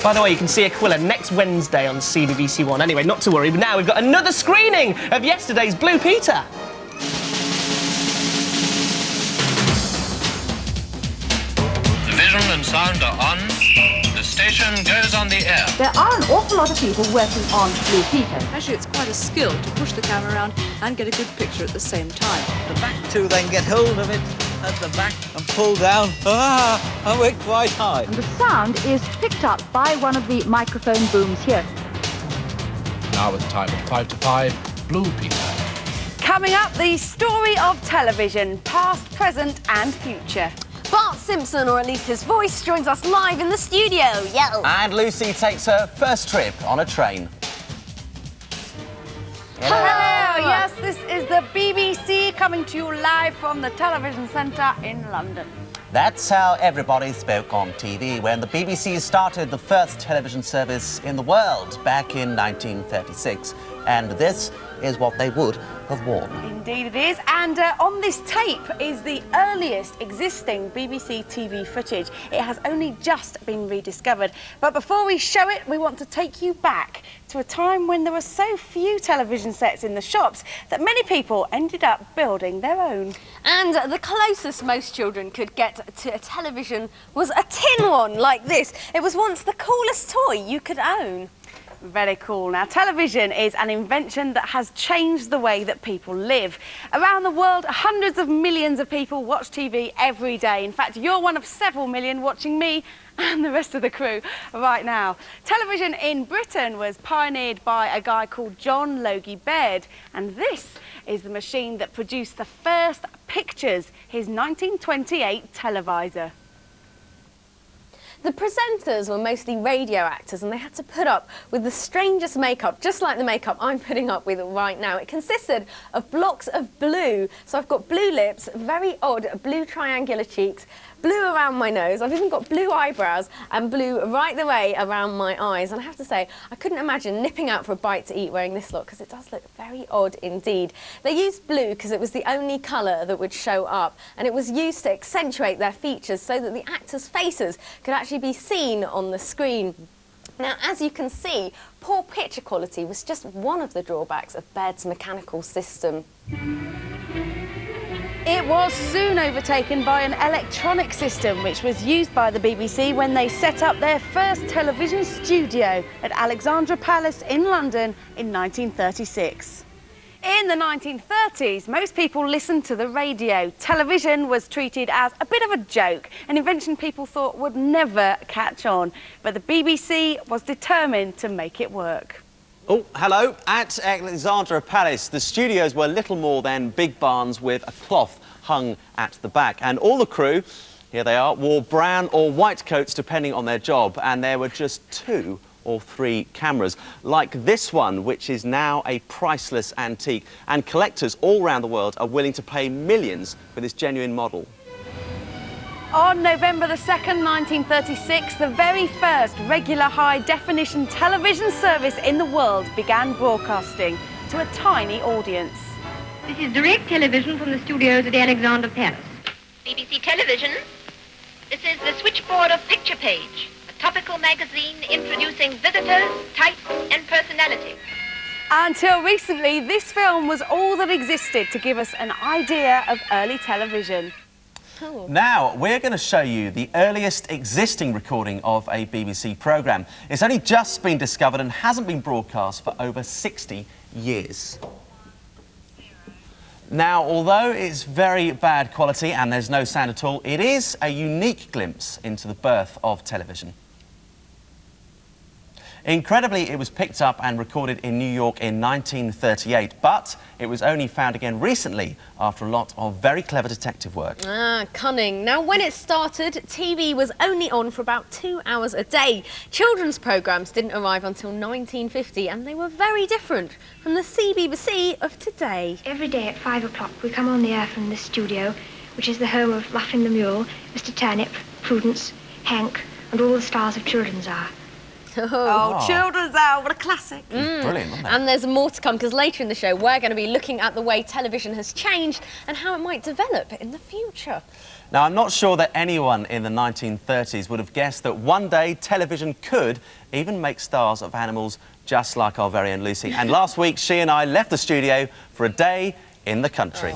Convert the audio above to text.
By the way, you can see Aquila next Wednesday on CBBC One. Anyway, not to worry, but now we've got another screening of yesterday's Blue Peter. The vision and sound are on. The station goes on the air. There are an awful lot of people working on Blue Peter. Actually, it's quite a skill to push the camera around and get a good picture at the same time. The back two then get hold of it at the back and pull down. And we're quite high. And the sound is picked up by one of the microphone booms here. Now it's time at 5 to 5, Blue Peter. Coming up, the story of television, past, present and future. Bart Simpson, or at least his voice, joins us live in the studio. Yo! And Lucy takes her first trip on a train. Hello! Yes, this is the BBC coming to you live from the Television Centre in London. That's how everybody spoke on TV when the BBC started the first television service in the world back in 1936. And this is what they would have worn. Indeed it is. And on this tape is the earliest existing BBC TV footage. It has only just been rediscovered. But before we show it, we want to take you back to a time when there were so few television sets in the shops that many people ended up building their own. And the closest most children could get to a television was a tin one like this. It was once the coolest toy you could own. Very cool. Now, television is an invention that has changed the way that people live. Around the world, hundreds of millions of people watch TV every day. In fact, you're one of several million watching me and the rest of the crew right now. Television in Britain was pioneered by a guy called John Logie Baird, and this is the machine that produced the first pictures, his 1928 televisor. The presenters were mostly radio actors and they had to put up with the strangest makeup, just like the makeup I'm putting up with right now. It consisted of blocks of blue. So I've got blue lips, very odd blue triangular cheeks, blue around my nose. I've even got blue eyebrows and blue right the way around my eyes. And I have to say, I couldn't imagine nipping out for a bite to eat wearing this look because it does look very odd indeed. They used blue because it was the only colour that would show up, and it was used to accentuate their features so that the actors' faces could actually be seen on the screen. Now, as you can see, poor picture quality was just one of the drawbacks of Baird's mechanical system. It was soon overtaken by an electronic system which was used by the BBC when they set up their first television studio at Alexandra Palace in London in 1936. In the 1930s, most people listened to the radio. Television was treated as a bit of a joke, an invention people thought would never catch on. But the BBC was determined to make it work. Oh, hello. At Alexandra Palace, the studios were little more than big barns with a cloth hung at the back. And all the crew, here they are, wore brown or white coats depending on their job. And there were just 2 or 3 cameras, like this one, which is now a priceless antique. And collectors all around the world are willing to pay millions for this genuine model. On November the 2nd, 1936, the very first regular high-definition television service in the world began broadcasting to a tiny audience. This is direct television from the studios at the Alexandra Palace. BBC Television. This is the switchboard of Picture Page, a topical magazine introducing visitors, types and personalities. Until recently, this film was all that existed to give us an idea of early television. Now, we're going to show you the earliest existing recording of a BBC programme. It's only just been discovered and hasn't been broadcast for over 60 years. Now, although it's very bad quality and there's no sound at all, it is a unique glimpse into the birth of television. Incredibly, it was picked up and recorded in New York in 1938, but it was only found again recently after a lot of very clever detective work. Cunning. Now, when it started, TV was only on for about 2 hours a day. Children's programmes didn't arrive until 1950, and they were very different from the CBBC of today. Every day at 5 o'clock we come on the air from this studio, which is the home of Muffin the Mule, Mr. Turnip, Prudence, Hank, and all the stars of Children's Hour. Oh, Children's Hour, what a classic. Brilliant, wasn't it? And there's more to come, because later in the show we're going to be looking at the way television has changed and how it might develop in the future. Now, I'm not sure that anyone in the 1930s would have guessed that one day television could even make stars of animals just like our very own Lucy. And last week, she and I left the studio for a day in the country.